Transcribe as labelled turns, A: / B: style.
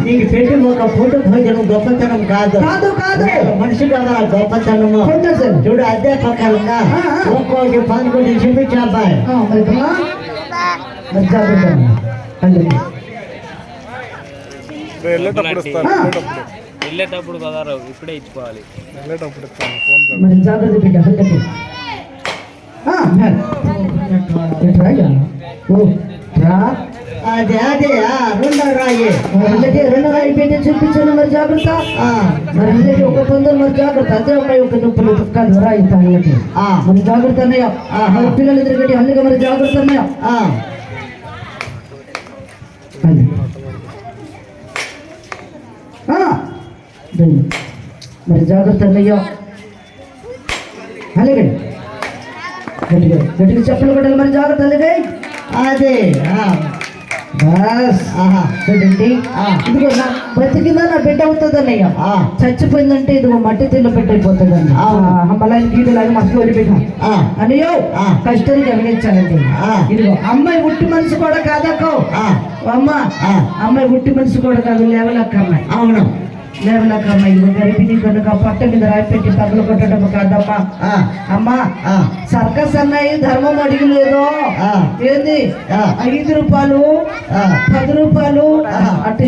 A: నీకు పెట్టి ఒక పూట భోజనం గొప్పతనం కాదు
B: కాదు కాదు
A: మనిషి కావాలి గొప్పతనము చూడు అదే ప్రకారంగా ఒక్కోటి 11 చూపించా అబ్బాయి
C: వెళ్ళేటప్పుడు కదా ఇప్పుడే ఇచ్చుకోవాలి
B: మరి జాగ్రత్త బిడ్డ
A: అదే అదే రెండో రాయి
B: రెండో రాయి పెట్టి చూపించాను మరి జాగ్రత్త మరి ఒక తొందర మరి జాగ్రత్త అదే అమ్మాయి ఒక నొప్పులు కాదు రాయి తాగినట్టు మరి జాగ్రత్త అన్నయ్య పిల్లలు ఎదురుగట్టి అల్లిగా మరి జాగ్రత్త అన్నయ్య మరి జాగ్రత్త అన్నయ్య అలాగే గట్టిగా గట్టిగా చెప్పలు కొట్టాలి మరి జాగ్రత్త అలాగే అదే ఇదిగో నా బ్రతికిందా నా బిడ్డ అవుతుంది అన్నయ్య చచ్చిపోయిందంటే ఇదిగో మట్టి తిన్న బిడ్డ అయిపోతుందండి మళ్ళీ గీతలాగా మస్తు వదిలిపెట్ట అన్నయ్యో కష్టాన్ని గమనించాలండి ఇదిగో అమ్మాయి ఉట్టి మనిషి కూడా కాదక్క అమ్మ అమ్మాయి ఉట్టి మనిషి కూడా కాదు లేవలక్క అమ్మాయి అవును లేవలక్క అమ్మాయి గరిపిని కనుక పట్ట మీద రాయి పెట్టి తగులు కొట్టడం కాదమ్మా అమ్మా సర్కస్ అన్నాయి ధర్మం అడిగలేదు ఏంది 5 రూపాయలు 10 రూపాయలు అటు